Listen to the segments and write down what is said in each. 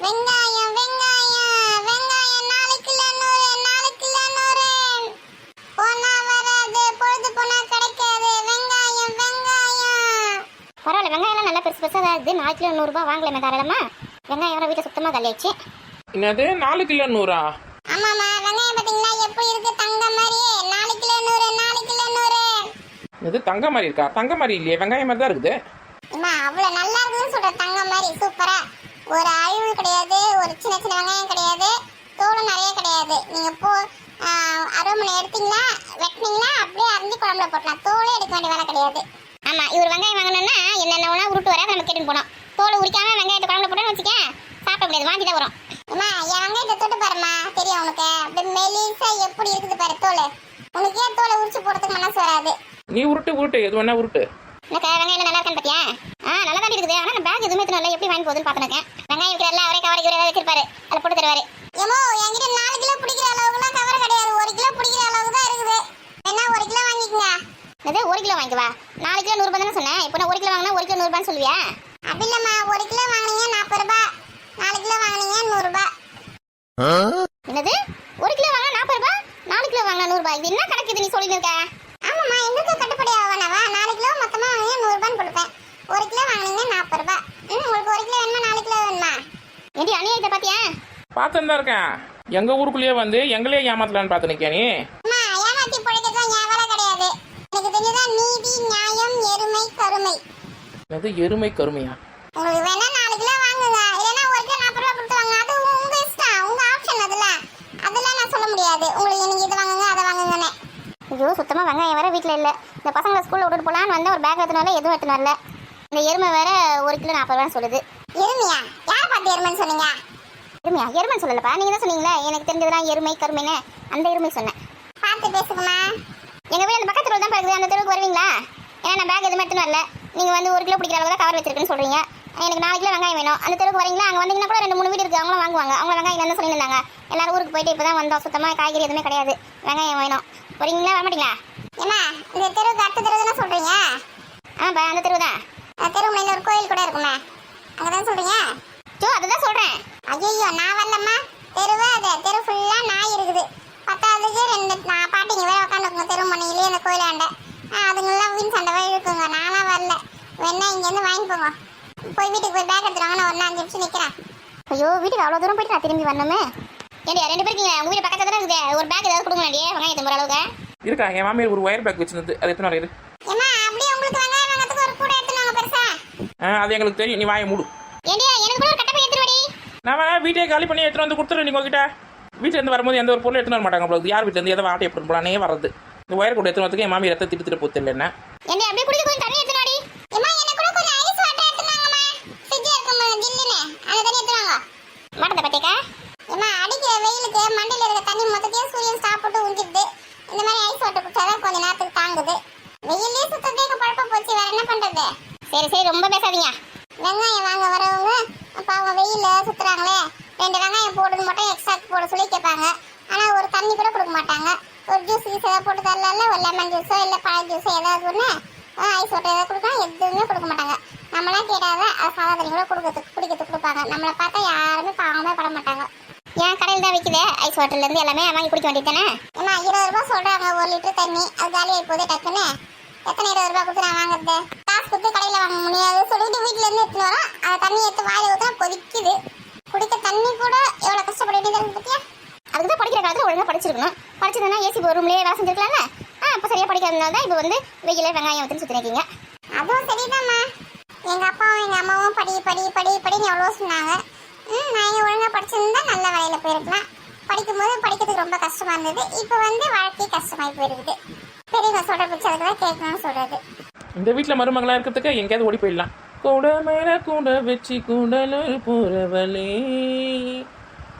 வெங்காயம் வெங்காயம் வெங்காயம் 4 கிலோ 100 4 கிலோ 100 போனா வராது பொழுது போனா கிடைக்காது வெங்காயம் வெங்காயம். பரவாயில்ல, வெங்காயம் எல்லாம் நல்லா பெருசு பெருசாக இருக்குது. 4 கிலோ 100 ரூபாய் வாங்கலாமே தாராளமா. வெங்காயம் வர வீட்டில் சுத்தமாக காலியாச்சு. என்னது 4 கிலோ 100? ஆமாமா, வெங்காயம் பாத்தீங்களா எப்படி இருக்கு? தங்க மாதிரியே 4 கிலோ 100 4 கிலோ 100. இது தங்க மாதிரி இருக்கா? தங்க மாதிரி இல்லையே, வெங்காயம் மாதிரி தான் இருக்குது. அம்மா அவ்வளவு நல்லா இருக்குன்னு சொல்ற, தங்க மாதிரி சூப்பரா. ஒரு அழிவு கிடையாது, ஒரு சின்ன சின்ன வெங்காயம் கிடையாது, தோலும் நிறைய கிடையாது. நீங்க அருமனை எடுத்தீங்களா வெட்டினீங்களா அப்படியே அரைஞ்சி குழம்புல போட்டலாம், தோலே எடுக்க வேண்டிய வேலை கிடையாது. ஆமா, இவர் வெங்காயம் வாங்கணும்னா என்னென்ன ஒன்றா உருட்டு வர நம்ம கேட்டு போனோம். தோலை உரிக்காம வெங்காயத்தை குழம்புல போட்டோன்னு வச்சுக்கேன், சாப்பிட முடியாது, வாங்கி தான் வரும். அம்மா என் வெங்காயத்தை தொட்டு பாருமா, தெரியும் உனக்கு. அப்படியே மெலிசா எப்படி இருக்குது பாரு தோல். உனக்கு ஏன் தோலை உரிச்சு போடுறதுக்கு மனசு வராது? நீ உருட்டு எது வேணா உருட்டு. எனக்கு வெங்காயம் நல்லா இருக்கான்னு பாத்தியா? நல்லா தான் இருக்குது. ஆனால் நான் பேக் எதுவுமே இல்லை, எப்படி வாங்கி போகுதுன்னு பார்த்துருக்கேன். வெங்காயம் இருக்கிற அவரே கவரை இவரே வச்சிருப்பாரு, அதில் போட்டு தருவாரு. ஏமோ என்கிட்ட 4 கிலோ பிடிக்கிற அளவுக்குலாம் கவர் கிடையாது, 1 கிலோ பிடிக்கிற அளவுக்கு தான் இருக்குது. என்ன 1 கிலோ வாங்கிக்கங்க. அது 1 கிலோ வாங்கிக்குவா? 4 கிலோ 100 ரூபாய் தானே சொன்னேன். இப்போ நான் 1 கிலோ வாங்கினா 1 கிலோ 100 ரூபான்னு சொல்லுவியா? அப்படி இல்லம்மா, 1 கிலோ வாங்கினீங்க 40 ரூபாய், 4 கிலோ வாங்கினீங்க 100 ரூபாய். என்னது 1 கிலோ வாங்கினா 40 ரூபாய், 4 கிலோ வாங்கினா 100 ரூபாய்? இது என்ன கணக்கு இது நீ சொல்லிட்டு இருக்க? ஆமாம்மா, எங்களுக்கு கட்டுப்படி ஆகணவா? 4 கிலோ மொத்தமா வாங்கினீங்க 100 ரூபான்னு கொடுப்பேன். 1 கிலோ வாங்கினீங்க 40 ரூபாய். உங்களுக்கு 1 கிலோ வேணுமா 4 கிலோ வேணுமா? ஏடி அநியாயத்தை பாத்தியா? பார்த்துன்னு தான் இருக்கேன். எங்க ஊருக்குள்ளேயே வந்து எங்களே ஏமாத்தலான்னு பார்த்து நிற்கா நீ. அம்மா ஏமாத்தி பிழைக்கிறதுலாம் என் வேலை கிடையாது. எனக்கு தெரிஞ்சதான் நீதி நியாயம் எருமை கருமை. அது எருமை கருமையா? உங்களுக்கு வேணா 4 கிலோ வாங்குங்க, இல்லைன்னா 1 கிலோ 40 ரூபாய் கொடுத்து வாங்க. அது உங்க இஷ்டம், உங்க ஆப்ஷன். அதெல்லாம் நான் சொல்ல முடியாது உங்களுக்கு நீங்க இது வாங்குங்க அதை வாங்குங்கன்னு. ஐயோ, சுத்தமாக வெங்காயம் வேற வீட்டில் இல்லை. இந்த பசங்களை ஸ்கூலில் விட்டுட்டு போகலான்னு வந்து ஒரு பேக் எடுத்துனால எதுவும் எடுத்துன்னு வரல. இந்த எருமை வேற 1 கிலோ 40 ரூபான்னு சொல்லுது. எருமையா? யார் பார்த்து எருமைன்னு சொன்னீங்க? எருமையா? எருமைன்னு சொல்லலப்பா, நீங்கள் தான் சொன்னீங்களே. எனக்கு தெரிஞ்சதுலாம் எருமை கருமைன்னு, அந்த எருமை சொன்னேன். பார்த்து பேசுங்கம்மா. எங்கள் வீடு அந்த பக்கத்து தெருவு தான் இருக்குது, அந்த தெருவுக்கு வருவீங்களா? ஏன்னா நான் பேக் எதுவுமே எடுத்துன்னு வரல. நீங்கள் வந்து 1 கிலோ பிடிக்கிற அளவு தான் கவர் வச்சிருக்குன்னு சொல்கிறீங்க. எனக்கு 4 கிலோ வெங்காயம் வேணும். அந்த தெருவுக்கு வரீங்களா? அங்கே வந்தீங்கன்னா கூட 2 3 வீடு இருக்குது, அவங்களும் வாங்குவாங்க. அவங்க வெங்காயம் என்ன சொல்லியிருந்தாங்க, எல்லாரும் ஊருக்கு போயிட்டு இப்போ தான் வந்தோம், சுத்தமாக காய்கறி எதுவுமே கிடையாது, வெங்காயம் வேணும். வரீங்களா வரமாட்டீங்களா? ஏம்மா இந்த தெருவுக்கு அடுத்த தெருவு தானே சொல்கிறீங்க? ஆமாப்பா, அந்த தெருவு தான். தெரு முனையில் ஒரு கோயில் கூட இருக்குமே, அங்கே தான் சொல்கிறீங்க? ஜோ, அதுதான் சொல்கிறேன். ஐயோ நான் வரலம்மா. தெருவே அது, தெரு ஃபுல்லாக நாய் இருக்குது. பத்தாவதுக்கு 2 பாட்டிங்க வேற உட்காந்துருக்குங்க தெரு முனையிலே அந்த கோயிலாண்ட. அதுங்கெல்லாம் வீண் சண்டை இருக்குங்க. நானாக வரல, வேணா இங்கேருந்து வாங்கி போங்க. போய் வீட்டுக்கு போய் பேக் எடுத்துருவாங்க, நான் ஒரு 5 நிமிஷம் நிற்கிறேன். ஐயோ, வீட்டுக்கு அவ்வளோ தூரம் போயிட்டு நான் திரும்பி வரணுமே. ஏண்டியா 2 பேர் இருக்கீங்க, உங்கள் வீட்டு பக்கத்தில் தானே இருக்குது. ஒரு பேக் ஏதாவது கொடுங்களாடியே, வெங்காயம் போகிற அளவுக்கு இருக்கா? என் மாமியார் ஒரு ஒயர் பேக் வச்சிருந்தது, அது எத்தனை இரு. ஏம்மா அப்படியே உங்களுக்கு வெங்காயம் வாங்கிறதுக்கு ஒரு கூட எடுத்துனாங்க பெருசா. அது எங்களுக்கு தெரியும், நீ வாயை மூடு. ஏண்டியா எனக்கு கூட ஒரு கட்டை போய் எடுத்துருவாடி. நான் வேணா வீட்டே காலி பண்ணி எடுத்துட்டு வந்து கொடுத்துரு. நீங்க உங்ககிட்ட வீட்டில் இருந்து வரும்போது எந்த ஒரு பொருள் எடுத்துன்னு வர மாட்டாங்க. அவ்வளோ யார் வீட்டில் இருந்து எதை வாட்டை எப்படி போலானே வர்றது. இந்த ஒயர் கூட எடுத்துன்னு வரதுக்கு என் மாமியார் ரத்த திட்டு போத்து இல்லை என்ன. ஏண்டியா அப்படியே குடிக்க கொஞ்சம் தண்ணி எடுத்துருவாடி. ஏம்மா எனக்கு கூட கொஞ்சம் ஐஸ் வாட்டர் எடுத்துனாங்கம்மா, ஃப்ரிட்ஜ் இருக்குமா ஜில்லுன்னு, அந்த தண்ணி எடுத்துவாங்க. மாட்டத்தை பற்றியக்கா? ஏம்மா அடிக்கிற வெயிலுக்கு மண்டையில் இருக்க தண்ணி மொத்தத்தையும் சூரியன் சாப்பிட்டு உஞ்சிடுது. இந்த மாதிரி ஐஸ் வாட்டர் குடிச்சாதான் கொஞ்ச நேரத்துக்கு தாங்குது. வெயிலே சுத்தத்தேக்க பழப்ப போச்சு, வேற என்ன பண்றது? சரி சரி, ரொம்ப பேசாதீங்க. வெங்காயம் வாங்க வரவங்க பாவம் வெயில சுத்துறாங்களே, 2 வெங்காயம் போடுறது மட்டும் எக்ஸ்ட்ரா போட சொல்லி கேட்பாங்க. ஆனா ஒரு தண்ணி கூட கொடுக்க மாட்டாங்க. ஒரு ஜூஸ் ஏதாவது போட்டு தரல, ஒரு லெமன் ஜூஸோ இல்லை பழ ஜூஸோ ஏதாவது ஒன்று, ஐஸ் வாட்டர் ஏதாவது கொடுக்கலாம், எதுவுமே கொடுக்க மாட்டாங்க. நம்மளாம் கேட்டாத அது சாதா தண்ணி கூட குடிக்கிறதுக்கு கொடுப்பாங்க. நம்மளை பார்த்தா யாருமே பாவமே பட மாட்டாங்க. ஏன் கடையில் தான் விற்குது ஐஸ் வாட்டர்லேருந்து எல்லாமே வாங்கி குடிக்க வேண்டியது தானே? ஏன்னா 20 ரூபாய் சொல்றாங்க 1 லிட்டர் தண்ணி, அது காலியாகி போதே டக்குன்னு. எத்தனை 20 ரூபாய் கொடுத்து நான் வாங்குறது? காசு கொடுத்து கடையில் வாங்க முடியாது சொல்லிட்டு வீட்டுல இருந்து எடுத்துன்னு வரோம். அந்த தண்ணி எடுத்து வாயில ஊற்றினா கொதிக்குது. குடிக்க தண்ணி கூட எவ்வளோ கஷ்டப்பட வேண்டியது பத்தியா? அதுக்கு தான் படிக்கிற காலத்தில் ஒழுங்காக படிச்சிருக்கணும். படிச்சதுன்னா ஏசி ரூம்லேயே வேலை செஞ்சுருக்கலாம்ல. இப்போ சரியாக படிக்காதனால தான் இப்போ வந்து வெயில வெங்காயம் ஊற்றி சுற்றி நிற்கிங்க. அதுவும் சரிதாம்மா. எங்கள் அப்பாவும் எங்கள் அம்மாவும் படின்னு எவ்வளோ சொன்னாங்க. நான் இங்கே ஒழுங்காக படிச்சிருந்தா நல்ல வேலையில் போயிருக்கலாம். படிக்கும்போது படிக்கிறதுக்கு ரொம்ப கஷ்டமாக இருந்தது. இப்போ வந்து வாழ்க்கை கஷ்டமாகி போயிருக்குது. பெரியவங்க சொல்கிற பிடிச்சி அதுக்கு தான் கேட்கணும்னு சொல்கிறது. இந்த வீட்டில் மருமகளாக இருக்கிறதுக்கு எங்கேயாவது ஓடி போயிடலாம். கூட மேல கூட வச்சு கூடலூர் போறவளே,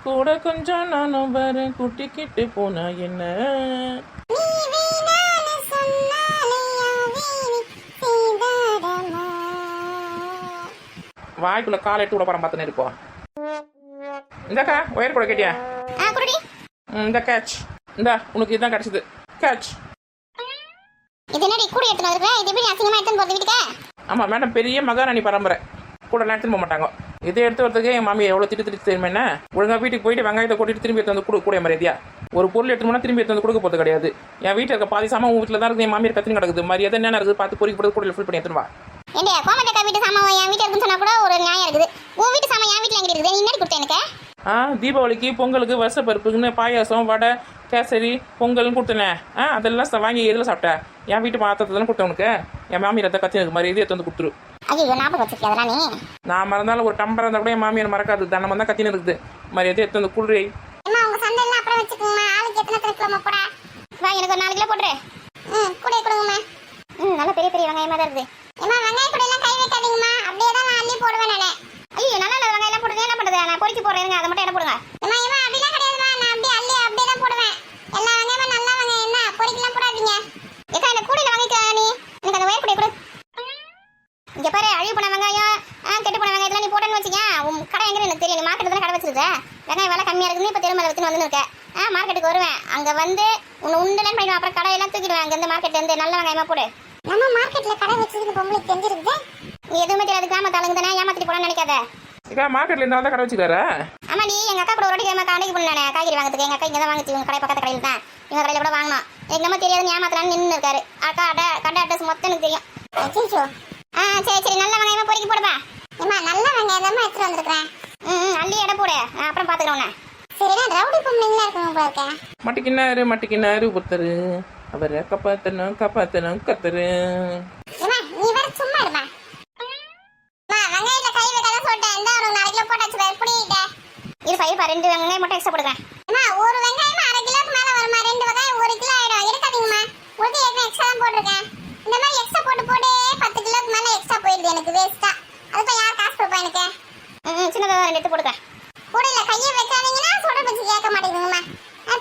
கூட கொஞ்சம் நானும் வரேன் குட்டிக்கிட்டு போனா என்ன. வாய்க்குள்ள கால் எடுத்து விட படம் பார்த்துன்னு இருப்போம். இந்தாக்கா ஒயர் கூட கேட்டியா? இந்த கேட்ச் இந்தா, உனக்கு இதுதான் கிடைச்சது கேட்ச். இது என்னடி கூட எடுத்துன்னு வரேன்? இது எப்படி அசிங்கமாக எடுத்துன்னு போகிறது வீட்டுக்கு? ஆமாம் மேடம், பெரிய மகாராணி பரம்பரை, கூடலாம் எடுத்துன்னு போக மாட்டாங்க. இதை எடுத்து வரதுக்கு என் மாமி எவ்வளோ திட்டு தெரியுமா என்ன? ஒழுங்காக வீட்டுக்கு போயிட்டு வெங்காயத்தை கூட்டிட்டு திரும்பி எடுத்து வந்து கூட மரியாதையா ஒரு பொருள் எடுத்து போனால் திரும்பி எடுத்து வந்து கொடுக்க போகிறது கிடையாது. என் வீட்டில் இருக்க பாதி சாமான் உங்கள் வீட்டில் தான் இருக்குது. என் மாமியார் கத்தின்னு கிடக்குது. மரியாதை என்ன இருக்குது பார்த்து பொறிக்கு போட்டு கூட ஃபுல் பண்ணி எடுத்துன்னு வா. ஏண்டியா கோமத்தக்கா வீட்டு சாமான் என் வீட்டில் இருக்குன்னு சொன்னா கூட ஒரு நியாயம் இருக்குது. உன் வீட்டு சாமான் என் வீட்டில் எங்கே இருக்குது? நீ என்ன கொடுத்தேன் எனக்கு? தீபாவளிக்கு பொங்கலுக்கு வருஷ பருப்புக்குன்னு பாயாசம் வடை கேசரி பொங்கல்னு கொடுத்தனே. அதெல்லாம் வாங்கி எதில் சாப்பிட்டேன்? என் வீட்டு பாத்திரத்தை தானே கொடுத்தேன் உனக்கு. என் மாமியார் எதை கத்தி எனக்கு மாதிரி எடுத்து வந்து கொடுத்துரு. ஐயோ ஞாபகம் வச்சிருக்கேன் நீ. நான் மறந்தாலும் ஒரு டம்பர் இருந்தால் கூட என் மாமியார் மறக்காது. தண்டமாக தான் கத்தின்னு இருக்குது. மரியாதை எடுத்து வந்து குளிரை. உங்க சண்டைலாம் அப்புறம் வச்சுக்கோங்கம்மா. ஆளுக்கு எத்தனை கிலோ போட வா எனக்கு ஒரு 4 கிலோ போட்டுரு. கூட கொடுங்கம்மா. நல்ல பெரிய பெரிய வெங்காயமாக தான் இருக்குது. ஏமா வெங்காய கூட எல்லாம் கை வைக்காதீங்கம்மா. அப்படியே தான் நான் அள்ளி போடுவேன் நானே. ஐயோ நல்லா இல்லை வெங்காயம் எல்லாம் போடுறது என்ன பண்ணுறது? நான் பொறிச்சு போடுறேன் அதை மட்டும் என்ன போடுங்க. ஏமா அப்படிலாம் கிடையாதுமா. நான் அப்படியே அள்ளி அப்படியே தான் போடுவேன். எல்லா வெங்காயமும் நல்லா வெங்காயம் என்ன பொறிக்கலாம் போடாதீங்க. ஏக்கா இந்த கூடையில் வாங்கிக்க நீ. எனக்கு அந்த ஒயர் கூடை கொடு. இங்கே பாரு அழிவு போன வெங்காயம் கெட்டு போன வெங்காயத்தில் நீ போட்டேன்னு வச்சுக்க. உன் கடை எங்கே எனக்கு தெரியும். நீ மார்க்கெட்டில் தானே கடை வச்சிருக்க. வெங்காயம் விலை கம்மியாக இருக்குன்னு இப்போ திரும்ப வச்சுன்னு வந்து இருக்கேன். மார்க்கெட்டுக்கு வருவேன். அங்கே வந்து உன்னை உண்டுலன்னு பண்ணிடுவேன். அப்புறம் கடையெல்லாம் தூக்கிடுவேன். அங்கேருந்து மார்க்கெட்லேருந்து நல்ல வெங்காயமாக போடு. நம்ம மார்க்கெட்ல கடை வச்சிருக்கு பொம்பளைக்கு தெரிஞ்சிருக்குது. நீ எதுவுமே தெரியாது கிராமத்து ஆளுங்க தானே ஏமாத்திட்டு போனான்னு நினைக்காத. ஏக்கா மார்க்கெட்டில் இருந்தால் தான் கடை வச்சுக்காரா? ஆமா நீ எங்கள் அக்கா கூட ஒரு வாட்டி கடைக்கு போனானே காய்கறி வாங்கிறதுக்கு. எங்கள் அக்கா இங்கே தான் வாங்கிச்சு. உங்கள் கடை பக்கத்து கடையில் தான். எங்கள் கடையில் கூட வாங்கினோம். எனக்கு நம்ம தெரியாது ஏமாத்தலான்னு நின்று இருக்காரு. அக்கா கடை அட்ரஸ் மொத்தம் எனக்கு தெரியும். அச்சோ. சரி நல்ல வெங்காயமா பொறிக்கி போடுப்பா. ஏமா நல்ல வெங்காயம் தான் எடுத்துட்டு வந்திருக்கேன். அள்ளி எடை போடு. நான் அப்புறம் பார்த்துக்கிறோம். சரிடா ரவுடி பொம்பளைங்களா இருக்கணும் போல இருக்கேன். மட்டிக்கினாரு புத்தரு அவரை காப்பாத்தணும் கத்தரு. ஏமா நீ வேற சும்மா இருமா. வெங்காயத்துல கை வைக்காத சொல்லிட்டேன். இந்த ஒரு 4 கிலோ போட்டாச்சு வேற புடியிட்ட. இருப்பா 2 வெங்காயம் மட்டும் எக்ஸ்ட்ரா போடுறேன். ஏமா ஒரு வெங்காயம் 1/2 கிலோக்கு மேல வருமா? 2 வெங்காயம் 1 கிலோ ஆயிடும். எடுக்காதீங்கம்மா. உங்களுக்கு ஏற்கனவே எக்ஸ்ட்ரா தான் போட்டிருக்கேன். இந்த மாதிரி எக்ஸ்ட்ரா போட்டு 10 கிலோக்கு மேல எக்ஸ்ட்ரா போயிடுது எனக்கு வேஸ்டா. அதுக்கு யார் காசு கொடுப்பா எனக்கு? சின்னதாக 2 எடுத்து போடுறேன். கூடையில கையை வைக்காதீங்கன்னா சொல்ற பச்சு கேட்க மாட்டேங்குதுங்கம்மா.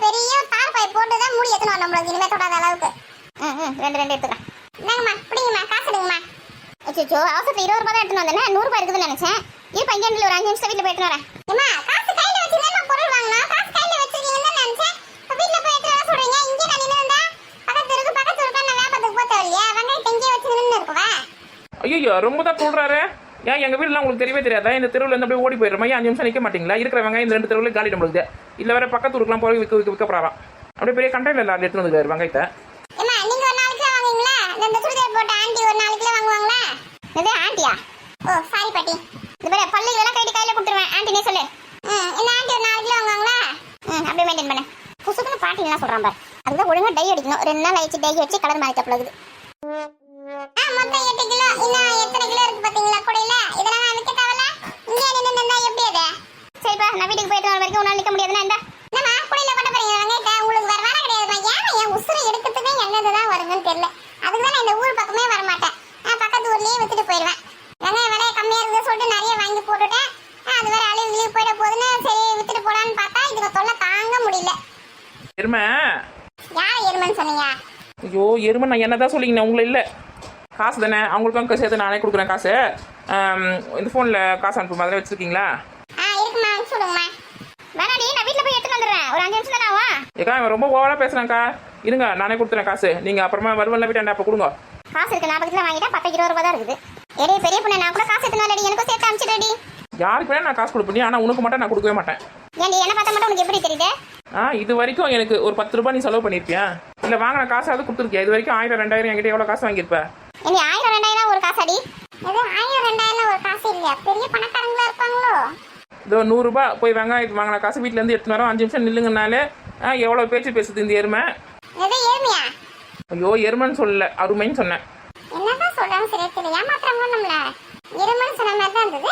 பெரிய தார் பை போட்டு தான் மூடி எத்தனை வரணும் நம்மளுக்கு இனிமே தொடாத அளவுக்கு. 2 எடுத்துக்கிறேன். இந்தாங்கம்மா பிடிங்கம்மா காசு எடுங்கம்மா. அச்சோ அவசரத்தில் 20 ரூபா தான் எடுத்துன்னு வந்தேன். 100 ரூபாய் இருக்குதுன்னு நினைச்சேன். இருப்பா இங்கே ஒரு 5 நிமிஷம் வீட்டில் போயிட்டு வரேன். ஏம்மா காசு கையில வச்சிருந்தா பொருள் வாங்கணும். காசு கையில வச்சிருக்கீங்கன்னு நினைச்சேன். இப்போ வீட்டில் போய் எடுத்து வர சொல்றீங்க. இங்கே நான் நின்று இருந்தா பக்கத்து இருக்கா நான் வியாபாரத்துக்கு போக தேவையில்லையா? வெங்காயத்தை இங்கே வச்சு நின்று இருக்குவேன். ஐயோ ரொம்ப தான் சொல்கிறாரு. ஏன் எங்கள் வீட்டில் உங்களுக்கு தெரியவே தெரியாதா? இந்த தெருவில் இருந்து அப்படியே ஓடி போயிடுறோமா? 5 நிமிஷம் நிற்க மாட்டீங்களா? இருக்கிற வெங்காயம் இந்த 2 தெருவில் காலி நம்மளுக்கு. இல்லை வேற பக்கத்து ஊருக்குலாம் போய் விற்கப்படுறாராம். அப்படியே பெரிய கண்டெய்னர் இல்லை எடுத்துன்னு வந்துருக்காரு வெங்காயத்தை. ஏம்மா நீங்க ஒரு 4 கிலோ வாங்குவீங்களா? இந்த சுடிதார் போட்ட ஆண்டி ஒரு 4 கிலோ வாங்குவாங்களா? இது ஆண்டியா? ஓ சாரி பாட்டி. இது பேர பல்லுகளெல்லாம் கையில் கொடுத்துருவேன். ஆண்டினே சொல்லு. இந்த ஆண்டி ஒரு 4 கிலோ வாங்குவாங்களா? அப்படியே மெயின்டைன் பண்ணு. புசுக்குன்னு பாட்டிலாம் சொல்கிறான் பாரு. அதுதான் ஒழுங்காக டை அடிக்கணும். 2 நாள் ஆயிடுச்சு டை வச்சு கலர் மாறி தப்பலாகுது. மொத்தம் 8 கிலோ. இன்னும் எத்தனை கிலோ இருக்கு பாத்தீங்களா கூடையில? இதெல்லாம் நான் விற்க தேவையில்ல. இங்கே நின்று இருந்தா எப்படி அது? சரிப்பா நான் வீட்டுக்கு போயிட்டு வர வரைக்கும் உன்னால் நிற்க முடியாதுன்னா இந்த என்னம்மா கூடையில கொட்ட போறீங்க வெங்காயத்தை? உங்களுக்கு வேற வேலை கிடையாதுமா? ஏன் என் உசுரை எடுக்கிறதுக்கு என்னதுதான் வருதுன்னு தெரியல. அதுக்கு தான் நான் இந்த ஊர் பக்கமே வரமாட்டேன். நான் பக்கத்து ஊர்லயே வித்துட்டு போயிடுவேன். வெங்காயம் விலை கம்மியா இருக்குன்னு சொல்லிட்டு நிறைய வாங்கி போட்டுட்டேன். அது வேற அழிவு போயிட போகுதுன்னு சரி வித்துட்டு போலான்னு பார்த்தா இதுக்கு தொல்லை தாங்க முடியல. எருமை யார் எருமைன்னு சொன்னீங்க? ஐயோ எருமை நான் என்ன தான் சொல்லிங்கண்ணே உங்களை இல்லை. காசு தானே அவங்களுக்கும் சேர்த்து நானே கொடுக்குறேன் காசு. இந்த ஃபோனில் காசு அனுப்பும் அதில் வச்சுருக்கீங்களா? இருக்குமா சொல்லுங்கம்மா. வேணாடி நான் வீட்டில் போய் எடுத்துட்டு வந்துடுறேன். ஒரு 5 நிமிஷம் தானே ஆகும். ஏக்கா இவன் ரொம்ப ஓவராக பேசுகிறாங்க்கா. இருங்க நானே கொடுத்துறேன் காசு. நீங்கள் அப்புறமா வருவன்ல வீட்டாண்ட அப்போ கொடுங்க. காசு இருக்கு 40 கிலோ வாங்கிட்டா 10 20 ரூபா தான் இருக்குது. ஏடி பெரிய பொண்ணு நான் கூட காசு எடுத்துனாலடி எனக்கும் சேர்த்து அனுப்பிச்சிடுடி. யாருக்கு வேணா நான் காசு கொடுப்பேன். ஆனால் உனக்கு மட்டும் நான் கொடுக்கவே மாட்டேன். ஏன்டி என்ன பார்த்தா மட்டும் உனக்கு எப்படி தெரியுது? இது வரைக்கும் எனக்கு ஒரு 10 ரூபாய் நீ செலவு பண்ணியிருப்பியா? இல்லை வாங்கின காசாவது கொடுத்துருக்கியா? இது வரைக்கும் 1000 2000 என்கிட்ட எவ்வளோ காசு வாங்கியிருப்பேன்? ஏன்டி 1000 2000 ஒரு காசாடி? இது 1000 2000 ஒரு காசு இல்லையா? பெரிய பணக்காரங்களா இருப்பாங்களோ? இதோ 100 ரூபாய் போய் வெங்காயத்து வாங்கின காசு வீட்டிலேருந்து எடுத்துன்னு வரோம். 5 நிமிஷம் நில்லுங்கனாலே எவ்வளோ பேச்சு பேசுது இந்த எருமை. எது எருமையா? ஐயோ எருமைன்னு சொல்லல அருமைன்னு சொன்னேன். என்னதான் சொல்றாங்க சரியா தெரியல. ஏமாத்துறாங்க நம்மள. எருமைன்னு சொன்ன மாதிரி தான் இருந்தது.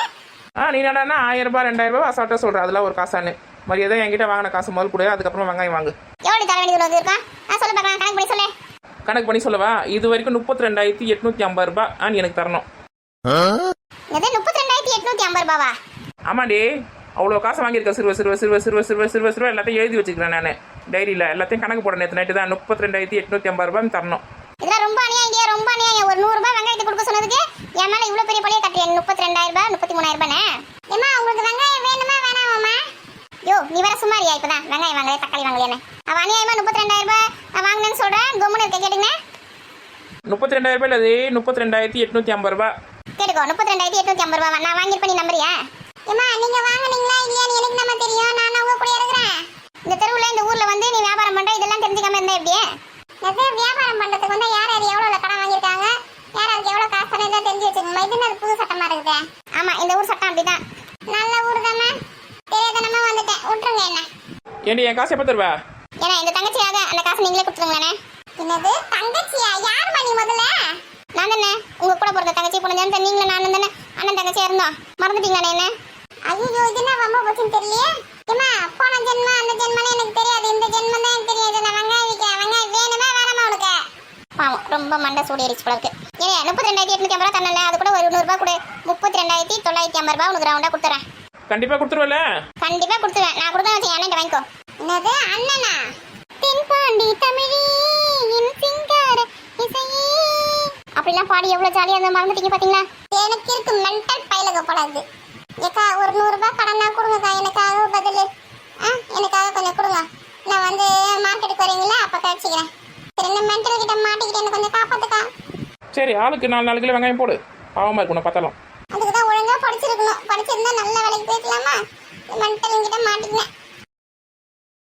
நீ என்னடானா 1000 ரூபாய் 2000 ரூபாய் அசால்ட்டாக சொல்கிற. அதெல்லாம் ஒரு காசானு மரியாதை என்கிட்ட வாங்கின காசு முதல் கூட. அதுக்கப்புறம் வெங்காயம் வாங்கு. எவ்வளோ தர வேண்டியது வந்து இருக்கா? சொல்ல பார்க்கலாம் கணக்கு பண்ணி சொல்லு. கணக்கு பண்ணி சொல்லவா? இது வரைக்கும் 32,850 ரூபாய் நீ எனக்கு தரணும். எது 32,850 ரூபாவா? ஆமாடி அவ்வளோ காசு வாங்கியிருக்கேன். சிறுவ எல்லாத்தையும் எழுதி வச்சுக்கிறேன் நான் டைரியில். எல்லாத்தையும் கணக்கு போட நேற்று நைட்டு தான் 32,850 ரூபாய் தரணும். இதெல்லாம் ரொம்ப அநியாயம். ரொம்ப அநியாயம். ஒரு 100 ரூபாய் வெங்காயத்தை கொடுக்க சொன்னதுக்கு என் மேலே இவ்வளோ பெரிய பழியை கட்டுறேன். 32,000 ரூபாய் 33,000 ரூபாய். ஏமா உங்களுக்கு வெங்காயம் வேணுமா வேணாமாம்மா? யோ நீ வேற சும்மாரியா? இப்பதான் வெங்காயம் வாங்கல தக்காளி வாங்கலையானே அவன் அநியாயமா 32,000 ரூபாய் நான் வாங்கினேன்னு சொல்றேன். கம்முன்னு இருக்க கேட்டுங்க. 32,000 ரூபாய் இல்லை 32,850 ரூபாய் கேட்டுக்கோ. 32,850 ரூபாய் நான் வாங்கியிருப்பேன். நீ நம்புறியா? ஏமா நீங்க வாங்குனீங்களா இல்லையான்னு எனக்கு நம்ம தெரியும். நான் உங்க கூட இருக்கிறேன். இந்த தெருவுல இந்த ஊர்ல வந்து நீ வியாபாரம் பண்ற இதெல்லாம் தெரிஞ்சுக்காம இருந்தா எப்படியே? அது வியாபாரம் பண்றதுக்கு வந்து யார் யார் எவ்வளவு கடன் வாங்கியிருக்காங்க, யார் யாருக்கு எவ்வளவு காசு பண்ணி தெரிஞ்சு வச்சுக்கோங்க. இது என்ன புது சட்டமா இருக்குது? ஆமா இந்த ஊர் சட்டம் அப்படிதான். நல்ல ஊர் தானே, தெரியாதனமா வந்துட்டேன், விட்டுருங்க என்ன. ஏண்டி என் காசு எப்போ தருவா? ஏன்னா இந்த தங்கச்சியாக அந்த காசு நீங்களே கொடுத்துருங்களேனே. என்னது தங்கச்சியா? யார் மணி முதல்ல? நான் தானே உங்க கூட பிறந்த தங்கச்சி பொண்ணு நீங்களும் நானும் தானே அண்ணன் தங்கச்சியா இருந்தோம். மறந்துட்டீங்களானே என்ன? ஐயோ இது என்ன ரொம்ப போச்சுன்னு தெரியலையே. ஏமா போன ஜென்மம் அந்த ஜென்மம் எனக்கு தெரியாது, இந்த ஜென்மம் தான் எனக்கு தெரியாது. நான் வெங்காயம் விற்கிறேன், வெங்காயம் வேணுமா வேணாமா உனக்கு? பாவம் ரொம்ப மண்டை சூடு எரிச்சு போல இருக்கு. ஏன் 32,850 ரூபா தரல, அது கூட ஒரு 100 ரூபா கூட 32,950 ரூபா உனக்கு ரவுண்டா கொடுத்துறேன். கண்டிப்பாக கொடுத்துருவல? கண்டிப்பா கொடுத்துருவேன். நான் கொடுத்தா வச்சு அண்ணன் வாங்கிக்கோ. என்னது அண்ணனா? தென்பாண்டி தமிழே என் சிங்கார இசையே அப்படிலாம் பாடி எவ்வளவு ஜாலியா இருந்தா மறந்துட்டீங்க பாத்தீங்களா? எனக்கு இருக்கு மென்டல் பைலக போடாது. ஏக்கா ஒரு 100 ரூபாய் கடனா கொடுங்கக்கா, எனக்காக பதில். எனக்காக கொஞ்சம் கொடுங்க. நான் வந்து மார்க்கெட்டுக்கு வரீங்களா அப்ப கழிச்சுக்கிறேன். சரி இந்த மென்டல் கிட்ட மாட்டிக்கிட்டு என்ன கொஞ்சம் காப்பாத்துக்கா. சரி ஆளுக்கு 4 கிலோ வெங்காயம் போடு. பாவமாக இருக்கணும் பார்த்தாலும். அதுக்கு தான் ஒழுங்கா படிச்சிருக்கணும். படிச்சிருந்தா நல்ல வேலைக்கு போய்க்கலாமா? மென்டல் கிட்ட மாட்டிக்கினேன்.